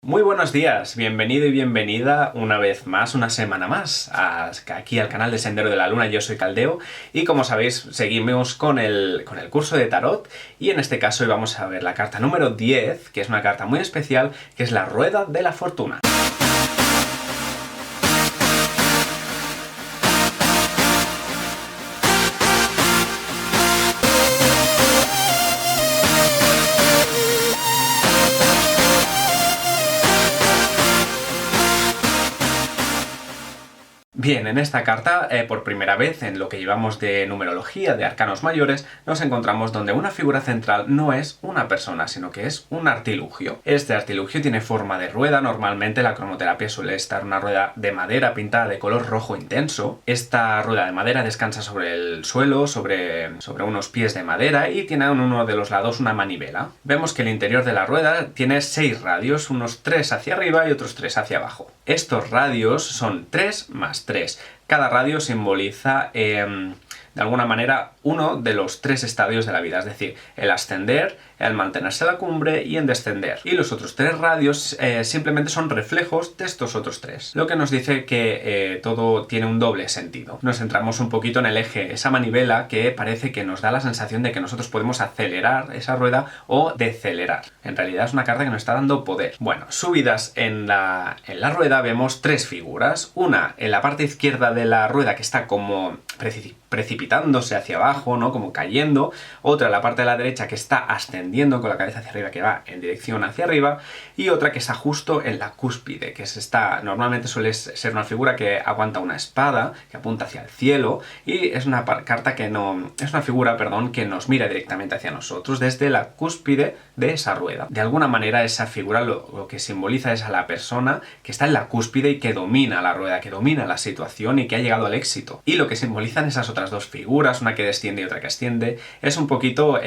Muy buenos días, bienvenido y bienvenida una vez más, una semana más, aquí al canal de Sendero de la Luna. Yo soy Caldeo y como sabéis seguimos con el curso de Tarot y en este caso hoy vamos a ver la carta número 10, que es una carta muy especial, que es la Rueda de la Fortuna. Bien, en esta carta, por primera vez en lo que llevamos de numerología, de arcanos mayores, nos encontramos donde una figura central no es una persona, sino que es un artilugio. Este artilugio tiene forma de rueda, normalmente la cromoterapia suele estar una rueda de madera pintada de color rojo intenso. Esta rueda de madera descansa sobre el suelo, sobre unos pies de madera y tiene en uno de los lados una manivela. Vemos que el interior de la rueda tiene 6 radios, unos 3 hacia arriba y otros 3 hacia abajo. Estos radios son 3 más 3. Cada radio simboliza, de alguna manera, uno de los 3 estadios de la vida, es decir, el ascender, el mantenerse a la cumbre y el descender. Y los otros 3 radios simplemente son reflejos de estos otros 3, lo que nos dice que todo tiene un doble sentido. Nos centramos un poquito en el eje, esa manivela que parece que nos da la sensación de que nosotros podemos acelerar esa rueda o decelerar. En realidad es una carta que nos está dando poder. Bueno, subidas en la rueda vemos 3 figuras. Una en la parte izquierda de la rueda que está como precipitándose hacia abajo, ¿no? Como cayendo. Otra en la parte de la derecha que está ascendiendo con la cabeza hacia arriba, que va en dirección hacia arriba. Y otra que está justo en la cúspide, que normalmente suele ser una figura que aguanta una espada, que apunta hacia el cielo, y es una carta que no... es una figura, perdón, que nos mira directamente hacia nosotros, desde la cúspide de esa rueda. De alguna manera esa figura lo que simboliza es a la persona que está en la cúspide y que domina la rueda, que domina la situación y que ha llegado al éxito. Y lo que simbolizan esas otras 2 figuras, una que desciende y otra que asciende, es un poquito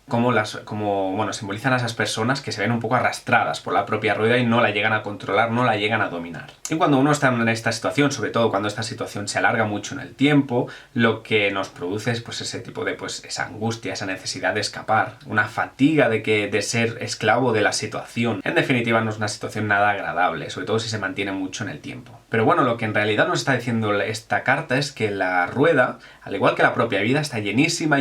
como simbolizan a esas personas que se ven un poco arrastradas por la propia rueda y no la llegan a controlar, no la llegan a dominar. Y cuando uno está en esta situación, sobre todo cuando esta situación se alarga mucho en el tiempo, lo que nos produce es ese tipo de esa angustia, esa necesidad de escapar, una fatiga de ser esclavo de la situación. En definitiva, no es una situación nada agradable, sobre todo si se mantiene mucho en el tiempo. Pero bueno, lo que en realidad nos está diciendo esta carta es que la rueda, al igual que la propia vida, está llenísima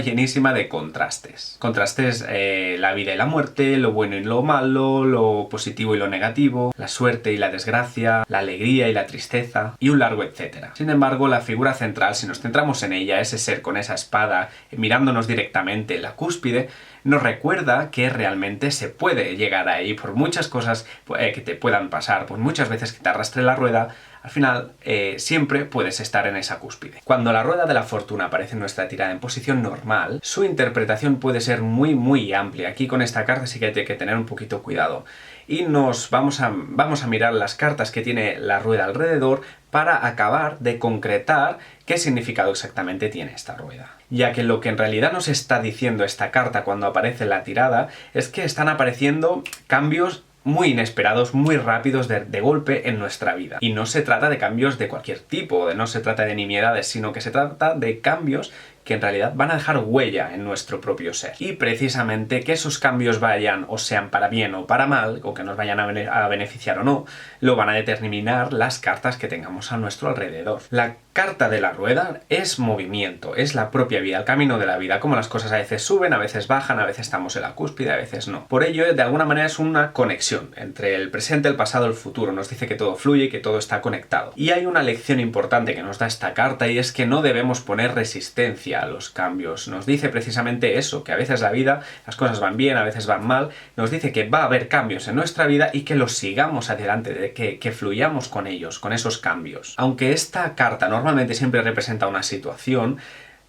de contrastes. La vida y la muerte, lo bueno y lo malo, lo positivo y lo negativo, la suerte y la desgracia, la alegría y la tristeza, y un largo etcétera. Sin embargo, la figura central, si nos centramos en ella, ese ser con esa espada, mirándonos directamente en la cúspide, nos recuerda que realmente se puede llegar ahí por muchas cosas que te puedan pasar, por muchas veces que te arrastre la rueda. Al final, siempre puedes estar en esa cúspide. Cuando la rueda de la fortuna aparece en nuestra tirada en posición normal, su interpretación puede ser muy amplia. Aquí con esta carta sí que hay que tener un poquito cuidado. Y vamos a mirar las cartas que tiene la rueda alrededor para acabar de concretar qué significado exactamente tiene esta rueda. Ya que lo que en realidad nos está diciendo esta carta cuando aparece en la tirada es que están apareciendo cambios muy inesperados, muy rápidos de golpe en nuestra vida. Y no se trata de cambios de cualquier tipo, no se trata de nimiedades, sino que se trata de cambios que en realidad van a dejar huella en nuestro propio ser. Y precisamente que esos cambios vayan o sean para bien o para mal, o que nos vayan a beneficiar o no, lo van a determinar las cartas que tengamos a nuestro alrededor. La carta de la rueda es movimiento, es la propia vida, el camino de la vida, como las cosas a veces suben, a veces bajan, a veces estamos en la cúspide, a veces no. Por ello, de alguna manera es una conexión entre el presente, el pasado, el futuro. Nos dice que todo fluye y que todo está conectado. Y hay una lección importante que nos da esta carta y es que no debemos poner resistencia a los cambios. Nos dice precisamente eso, que a veces la vida, las cosas van bien, a veces van mal. Nos dice que va a haber cambios en nuestra vida y que los sigamos adelante, de que fluyamos con ellos, con esos cambios. Aunque esta carta normalmente siempre representa una situación,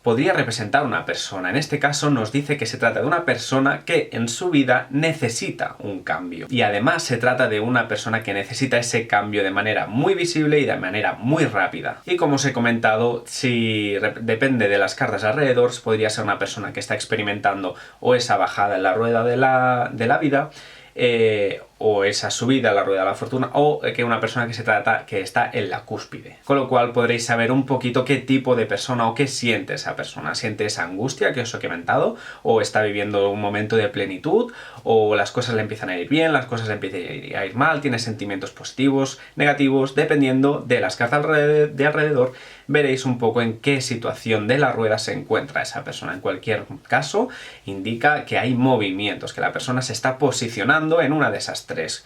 podría representar una persona. En este caso nos dice que se trata de una persona que en su vida necesita un cambio. Y además se trata de una persona que necesita ese cambio de manera muy visible y de manera muy rápida. Y como os he comentado, si depende de las cartas alrededor, podría ser una persona que está experimentando o esa bajada en la rueda de la vida, o esa subida a la rueda de la fortuna, o que una persona que está en la cúspide. Con lo cual podréis saber un poquito qué tipo de persona o qué siente esa persona. ¿Siente esa angustia que os he comentado? ¿O está viviendo un momento de plenitud? ¿O las cosas le empiezan a ir bien, las cosas le empiezan a ir mal? ¿Tiene sentimientos positivos, negativos? Dependiendo de las cartas de alrededor, veréis un poco en qué situación de la rueda se encuentra esa persona. En cualquier caso, indica que hay movimientos, que la persona se está posicionando en una de esas tres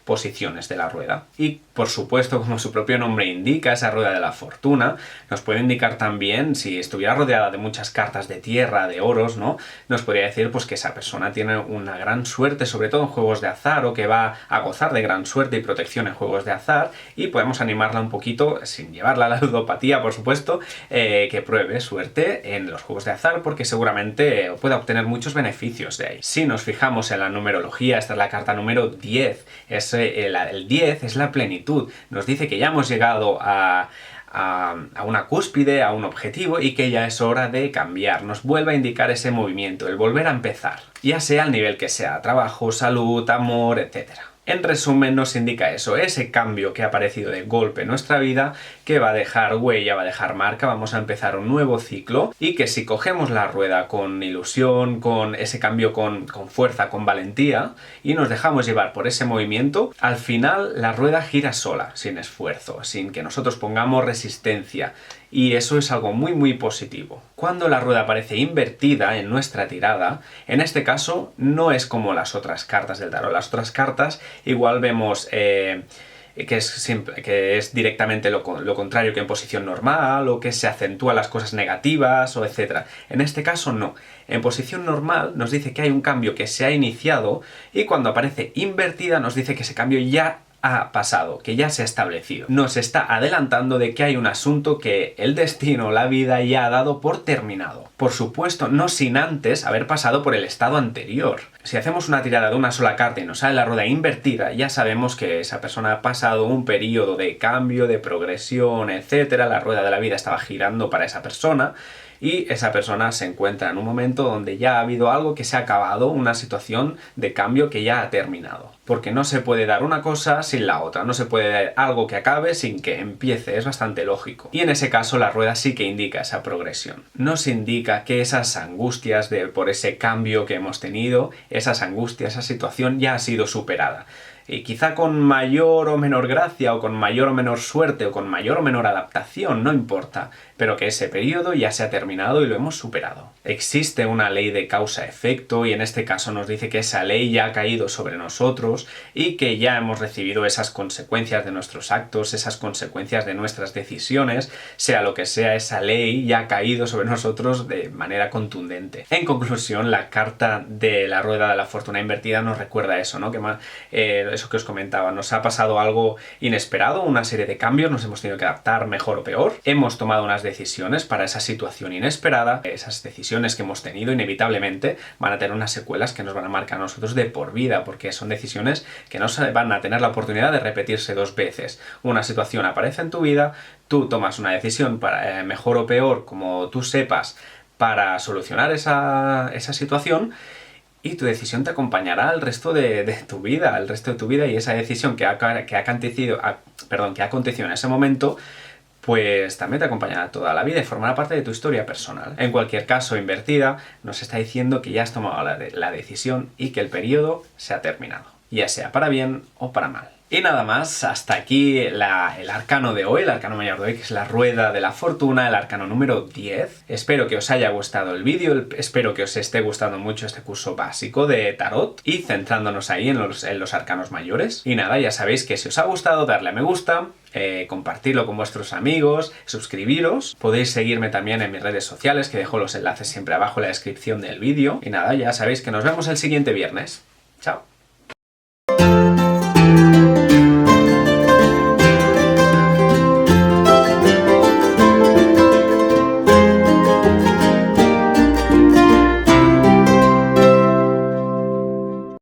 posiciones de la rueda. Y, por supuesto, como su propio nombre indica, esa rueda de la fortuna nos puede indicar también, si estuviera rodeada de muchas cartas de tierra, de oros, ¿no? Nos podría decir pues que esa persona tiene una gran suerte, sobre todo en juegos de azar, o que va a gozar de gran suerte y protección en juegos de azar, y podemos animarla un poquito, sin llevarla a la ludopatía, por supuesto, que pruebe suerte en los juegos de azar, porque seguramente pueda obtener muchos beneficios de ahí. Si nos fijamos en la numerología, esta es la carta número 10, el 10 es la plenitud, nos dice que ya hemos llegado a una cúspide, a un objetivo, y que ya es hora de cambiar. Nos vuelve a indicar ese movimiento, el volver a empezar, ya sea al nivel que sea, trabajo, salud, amor, etcétera. En resumen, nos indica eso, ese cambio que ha aparecido de golpe en nuestra vida, que va a dejar huella, va a dejar marca, vamos a empezar un nuevo ciclo, y que si cogemos la rueda con ilusión, con ese cambio con fuerza, con valentía, y nos dejamos llevar por ese movimiento, al final la rueda gira sola, sin esfuerzo, sin que nosotros pongamos resistencia. Y eso es algo muy muy positivo. Cuando la rueda aparece invertida en nuestra tirada, en este caso no es como las otras cartas del tarot. Las otras cartas igual vemos que es directamente lo contrario que en posición normal, o que se acentúan las cosas negativas, o etc. En este caso no. En posición normal nos dice que hay un cambio que se ha iniciado, y cuando aparece invertida nos dice que ese cambio ya ha pasado, que ya se ha establecido. Nos está adelantando de que hay un asunto que el destino, la vida, ya ha dado por terminado. Por supuesto, no sin antes haber pasado por el estado anterior. Si hacemos una tirada de una sola carta y nos sale la rueda invertida, ya sabemos que esa persona ha pasado un periodo de cambio, de progresión, etc. La rueda de la vida estaba girando para esa persona, y esa persona se encuentra en un momento donde ya ha habido algo que se ha acabado, una situación de cambio que ya ha terminado. Porque no se puede dar una cosa sin la otra, no se puede dar algo que acabe sin que empiece, es bastante lógico. Y en ese caso la rueda sí que indica esa progresión. Nos indica que esas angustias por ese cambio que hemos tenido, esas angustias, esa situación ya ha sido superada. Y quizá con mayor o menor gracia, o con mayor o menor suerte, o con mayor o menor adaptación, no importa, pero que ese periodo ya se ha terminado y lo hemos superado. Existe una ley de causa-efecto, y en este caso nos dice que esa ley ya ha caído sobre nosotros, y que ya hemos recibido esas consecuencias de nuestros actos, esas consecuencias de nuestras decisiones, sea lo que sea, esa ley ya ha caído sobre nosotros de manera contundente. En conclusión, la carta de la rueda de la fortuna invertida nos recuerda eso, ¿no? Eso que os comentaba, nos ha pasado algo inesperado, una serie de cambios, nos hemos tenido que adaptar mejor o peor, hemos tomado unas decisiones para esa situación inesperada, esas decisiones que hemos tenido inevitablemente van a tener unas secuelas que nos van a marcar a nosotros de por vida, porque son decisiones que no se van a tener la oportunidad de repetirse dos veces. Una situación aparece en tu vida, tú tomas una decisión para mejor o peor, como tú sepas, para solucionar esa situación, y tu decisión te acompañará el resto de tu vida, y esa decisión que ha acontecido en ese momento, pues también te acompañará toda la vida y formará parte de tu historia personal. En cualquier caso, invertida, nos está diciendo que ya has tomado la decisión y que el periodo se ha terminado, ya sea para bien o para mal. Y nada más, hasta aquí el arcano de hoy, el arcano mayor de hoy, que es la rueda de la fortuna, el arcano número 10. Espero que os haya gustado el vídeo, espero que os esté gustando mucho este curso básico de tarot, y centrándonos ahí en los arcanos mayores. Y nada, ya sabéis que si os ha gustado, darle a me gusta, compartirlo con vuestros amigos, suscribiros. Podéis seguirme también en mis redes sociales, que dejo los enlaces siempre abajo en la descripción del vídeo. Y nada, ya sabéis que nos vemos el siguiente viernes. Chao.